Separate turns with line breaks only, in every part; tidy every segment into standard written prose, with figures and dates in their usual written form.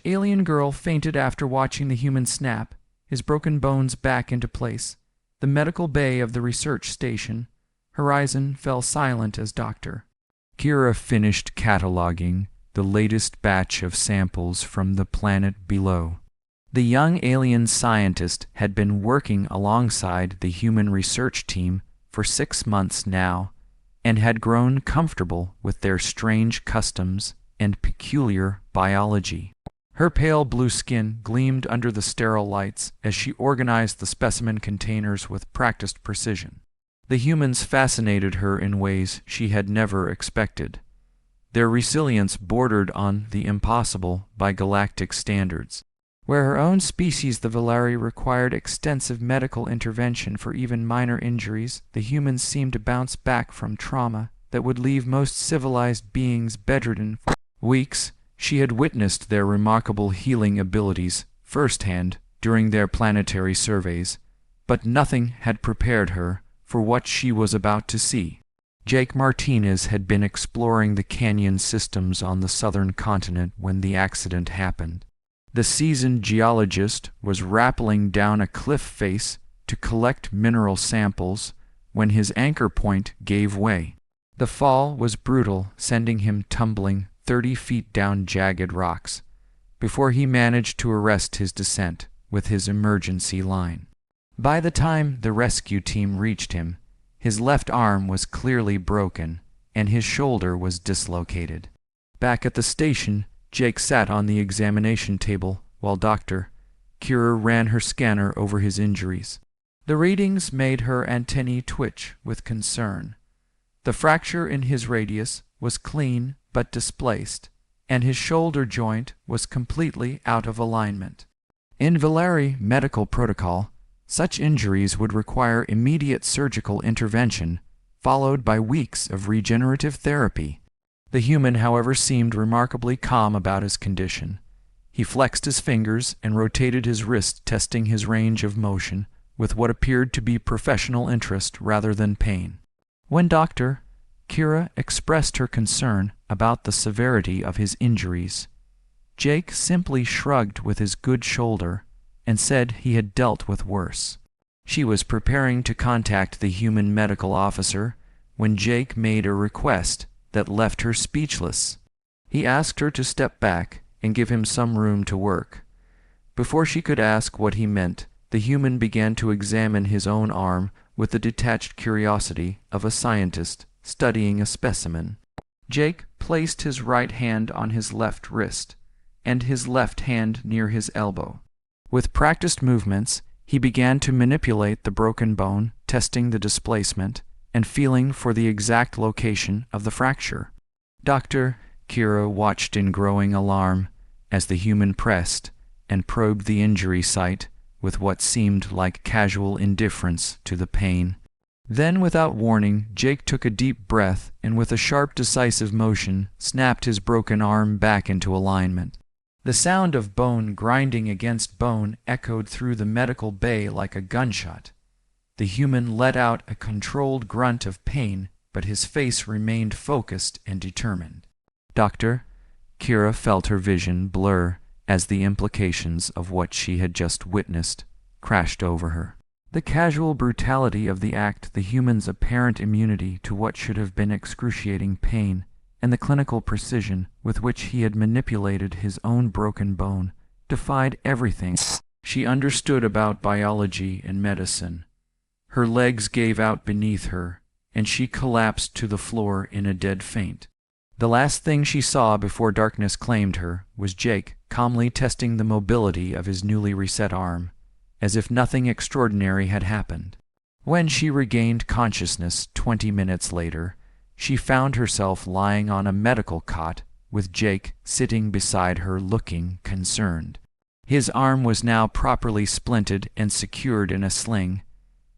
Alien girl fainted after watching the human snap his broken bones back into place. The medical bay of the research station. Horizon fell silent as Dr. Kira finished cataloging the latest batch of samples from the planet below. The young alien scientist had been working alongside the human research team for 6 months now, and had grown comfortable with their strange customs and peculiar biology. Her pale blue skin gleamed under the sterile lights as she organized the specimen containers with practiced precision. The humans fascinated her in ways she had never expected. Their resilience bordered on the impossible by galactic standards. Where her own species, the Valeri, required extensive medical intervention for even minor injuries, the humans seemed to bounce back from trauma that would leave most civilized beings bedridden for weeks. She had witnessed their remarkable healing abilities firsthand during their planetary surveys, but nothing had prepared her for what she was about to see. Jake Martinez had been exploring the canyon systems on the southern continent when the accident happened. The seasoned geologist was rappelling down a cliff face to collect mineral samples when his anchor point gave way. The fall was brutal, sending him tumbling 30 feet down jagged rocks, before he managed to arrest his descent with his emergency line. By the time the rescue team reached him, his left arm was clearly broken, and his shoulder was dislocated. Back at the station, Jake sat on the examination table while Dr. Kira ran her scanner over his injuries. The readings made her antennae twitch with concern. The fracture in his radius was clean but displaced, and his shoulder joint was completely out of alignment. In Valeri medical protocol, such injuries would require immediate surgical intervention, followed by weeks of regenerative therapy. The human, however, seemed remarkably calm about his condition. He flexed his fingers and rotated his wrist, testing his range of motion with what appeared to be professional interest rather than pain. When Dr. Kira expressed her concern about the severity of his injuries, Jake simply shrugged with his good shoulder and said he had dealt with worse. She was preparing to contact the human medical officer when Jake made a request that left her speechless. He asked her to step back and give him some room to work. Before she could ask what he meant, the human began to examine his own arm with the detached curiosity of a scientist studying a specimen. Jake placed his right hand on his left wrist and his left hand near his elbow. With practiced movements, he began to manipulate the broken bone, testing the displacement and feeling for the exact location of the fracture. Dr. Kira watched in growing alarm as the human pressed and probed the injury site with what seemed like casual indifference to the pain. Then, without warning, Jake took a deep breath and with a sharp, decisive motion snapped his broken arm back into alignment. The sound of bone grinding against bone echoed through the medical bay like a gunshot. The human let out a controlled grunt of pain, but his face remained focused and determined. Dr. Kira felt her vision blur as the implications of what she had just witnessed crashed over her. The casual brutality of the act, the human's apparent immunity to what should have been excruciating pain, and the clinical precision with which he had manipulated his own broken bone defied everything she understood about biology and medicine. Her legs gave out beneath her, and she collapsed to the floor in a dead faint. The last thing she saw before darkness claimed her was Jake calmly testing the mobility of his newly reset arm, as if nothing extraordinary had happened. When she regained consciousness 20 minutes later, she found herself lying on a medical cot with Jake sitting beside her looking concerned. His arm was now properly splinted and secured in a sling,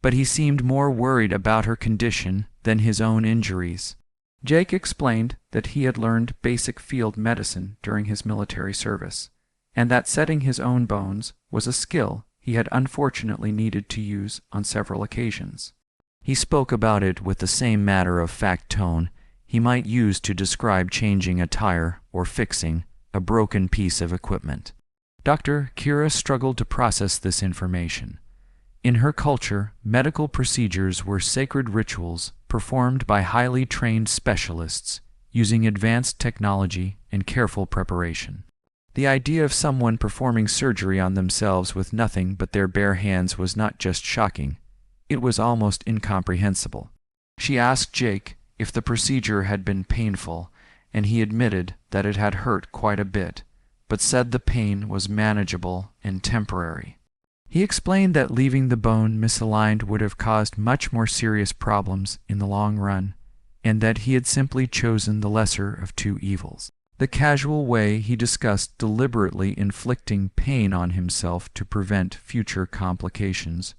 but he seemed more worried about her condition than his own injuries. Jake explained that he had learned basic field medicine during his military service, and that setting his own bones was a skill he had unfortunately needed to use on several occasions. He spoke about it with the same matter-of-fact tone he might use to describe changing a tire or fixing a broken piece of equipment. Dr. Kira struggled to process this information. In her culture, medical procedures were sacred rituals performed by highly trained specialists using advanced technology and careful preparation. The idea of someone performing surgery on themselves with nothing but their bare hands was not just shocking, it was almost incomprehensible. She asked Jake if the procedure had been painful, and he admitted that it had hurt quite a bit, but said the pain was manageable and temporary. He explained that leaving the bone misaligned would have caused much more serious problems in the long run, and that he had simply chosen the lesser of two evils. The casual way he discussed deliberately inflicting pain on himself to prevent future complications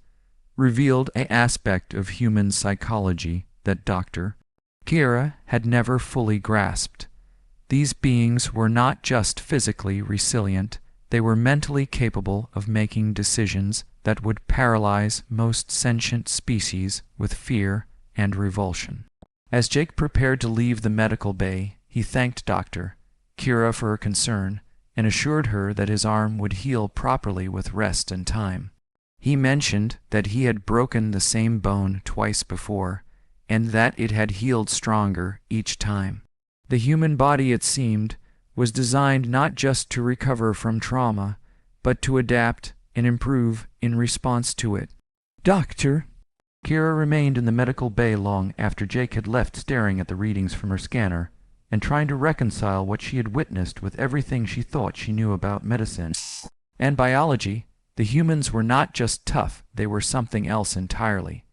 revealed an aspect of human psychology that Dr. Kira had never fully grasped. These beings were not just physically resilient, they were mentally capable of making decisions that would paralyze most sentient species with fear and revulsion. As Jake prepared to leave the medical bay, he thanked Dr. Kira for her concern and assured her that his arm would heal properly with rest and time. He mentioned that he had broken the same bone twice before, and that it had healed stronger each time. The human body, it seemed, was designed not just to recover from trauma, but to adapt and improve in response to it. Doctor! Kira remained in the medical bay long after Jake had left, staring at the readings from her scanner and trying to reconcile what she had witnessed with everything she thought she knew about medicine and biology. The humans were not just tough, they were something else entirely.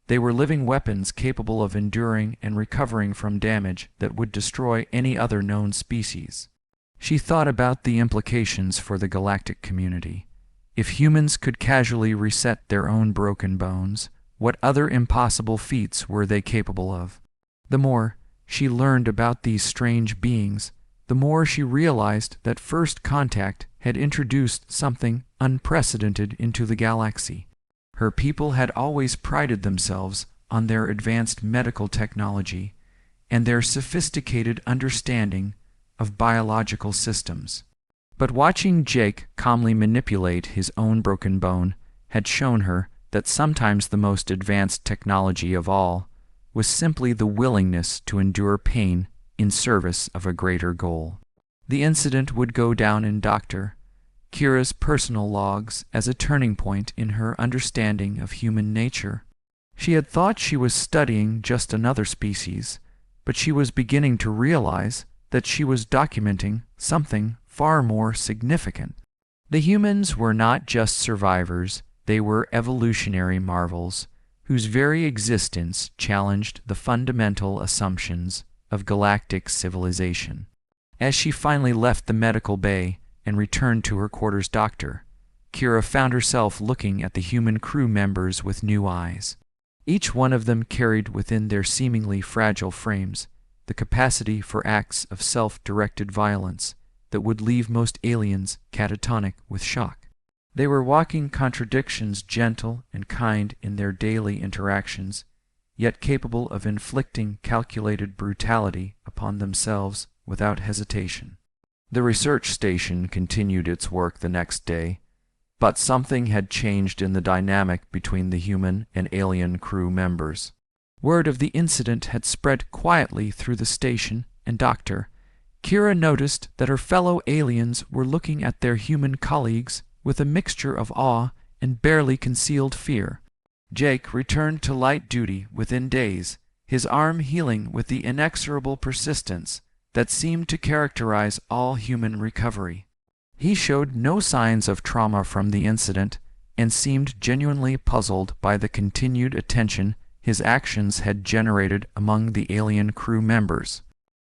They were living weapons capable of enduring and recovering from damage that would destroy any other known species. She thought about the implications for the galactic community. If humans could casually reset their own broken bones, what other impossible feats were they capable of? The more she learned about these strange beings, the more she realized that first contact had introduced something unprecedented into the galaxy. Her people had always prided themselves on their advanced medical technology and their sophisticated understanding of biological systems. But watching Jake calmly manipulate his own broken bone had shown her that sometimes the most advanced technology of all was simply the willingness to endure pain in service of a greater goal. The incident would go down in Dr. Kira's personal logs as a turning point in her understanding of human nature. She had thought she was studying just another species, but she was beginning to realize that she was documenting something far more significant. The humans were not just survivors, they were evolutionary marvels whose very existence challenged the fundamental assumptions of galactic civilization. As she finally left the medical bay and returned to her quarters, Dr. Kira found herself looking at the human crew members with new eyes. Each one of them carried within their seemingly fragile frames the capacity for acts of self-directed violence that would leave most aliens catatonic with shock. They were walking contradictions, gentle and kind in their daily interactions, yet capable of inflicting calculated brutality upon themselves without hesitation. The research station continued its work the next day, but something had changed in the dynamic between the human and alien crew members. Word of the incident had spread quietly through the station, and Dr. Kira noticed that her fellow aliens were looking at their human colleagues with a mixture of awe and barely concealed fear. Jake returned to light duty within days, his arm healing with the inexorable persistence that seemed to characterize all human recovery. He showed no signs of trauma from the incident and seemed genuinely puzzled by the continued attention his actions had generated among the alien crew members.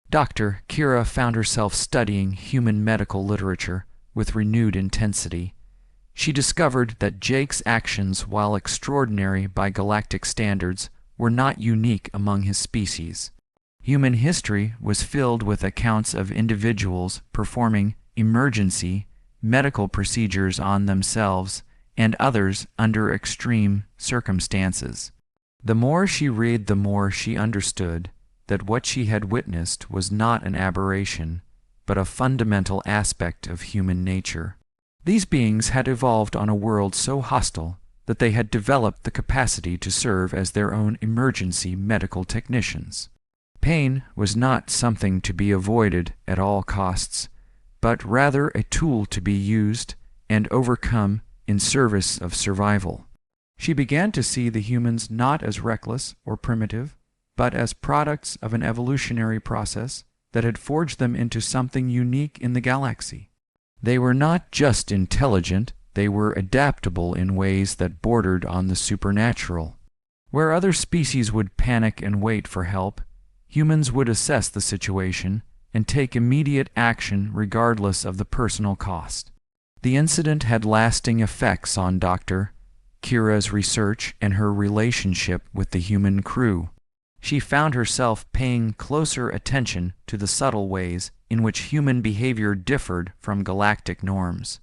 Dr. Kira found herself studying human medical literature with renewed intensity. She discovered that Jake's actions, while extraordinary by galactic standards, were not unique among his species. Human history was filled with accounts of individuals performing emergency medical procedures on themselves and others under extreme circumstances. The more she read, the more she understood that what she had witnessed was not an aberration, but a fundamental aspect of human nature. These beings had evolved on a world so hostile that they had developed the capacity to serve as their own emergency medical technicians. Pain was not something to be avoided at all costs, but rather a tool to be used and overcome in service of survival. She began to see the humans not as reckless or primitive, but as products of an evolutionary process that had forged them into something unique in the galaxy. They were not just intelligent, they were adaptable in ways that bordered on the supernatural. Where other species would panic and wait for help, humans would assess the situation and take immediate action regardless of the personal cost. The incident had lasting effects on Dr. Kira's research and her relationship with the human crew. She found herself paying closer attention to the subtle ways in which human behavior differed from galactic norms.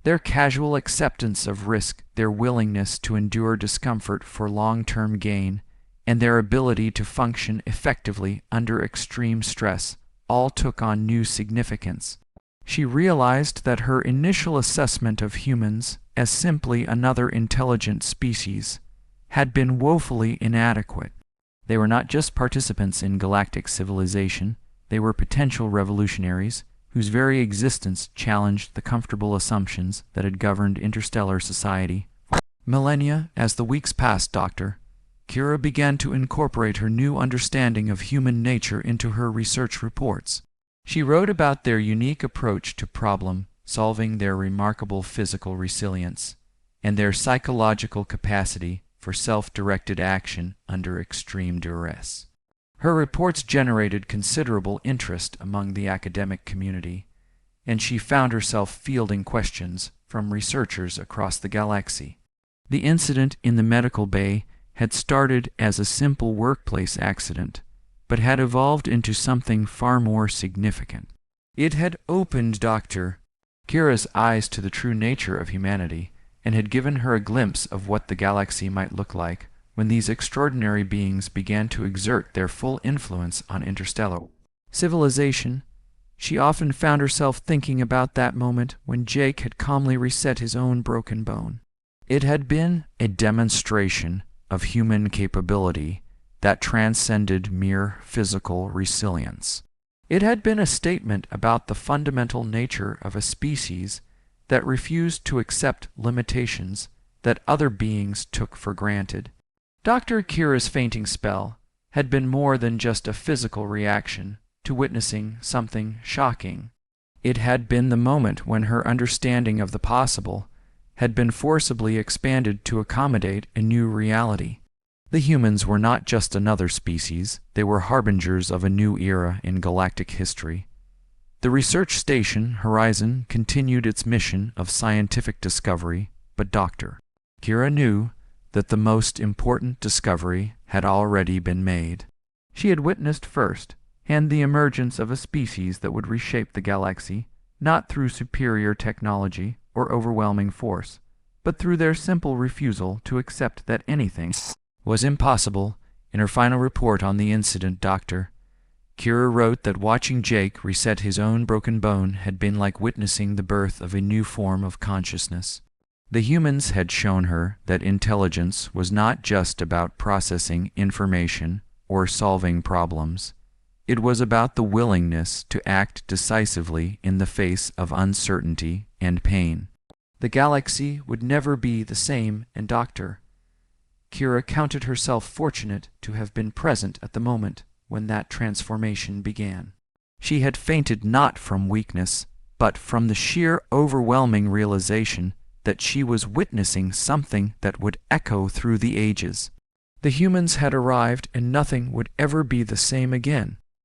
Their casual acceptance of risk, their willingness to endure discomfort for long-term gain, and their ability to function effectively under extreme stress all took on new significance. She realized that her initial assessment of humans as simply another intelligent species had been woefully inadequate. They were not just participants in galactic civilization, they were potential revolutionaries whose very existence challenged the comfortable assumptions that had governed interstellar society. Millennia, as the weeks passed, Dr. Kira began to incorporate her new understanding of human nature into her research reports. She wrote about their unique approach to problem-solving, their remarkable physical resilience, and their psychological capacity for self-directed action under extreme duress. Her reports generated considerable interest among the academic community, and she found herself fielding questions from researchers across the galaxy. The incident in the medical bay had started as a simple workplace accident, but had evolved into something far more significant. It had opened Dr. Kira's eyes to the true nature of humanity, and had given her a glimpse of what the galaxy might look like when these extraordinary beings began to exert their full influence on interstellar civilization. She often found herself thinking about that moment when Jake had calmly reset his own broken bone. It had been a demonstration of human capability that transcended mere physical resilience. It had been a statement about the fundamental nature of a species that refused to accept limitations that other beings took for granted. Dr. Kira's fainting spell had been more than just a physical reaction to witnessing something shocking. It had been the moment when her understanding of the possible had been forcibly expanded to accommodate a new reality. The humans were not just another species, they were harbingers of a new era in galactic history. The research station, Horizon, continued its mission of scientific discovery, but Dr. Kira knew that the most important discovery had already been made. She had witnessed firsthand the emergence of a species that would reshape the galaxy, not through superior technology or overwhelming force, but through their simple refusal to accept that anything was impossible. In her final report on the incident, Dr. Kira wrote that watching Jake reset his own broken bone had been like witnessing the birth of a new form of consciousness. The humans had shown her that intelligence was not just about processing information or solving problems. It was about the willingness to act decisively in the face of uncertainty and pain. The galaxy would never be the same, and Dr. Kira counted herself fortunate to have been present at the moment when that transformation began. She had fainted not from weakness, but from the sheer overwhelming realization that she was witnessing something that would echo through the ages. The humans had arrived, and nothing would ever be the same again.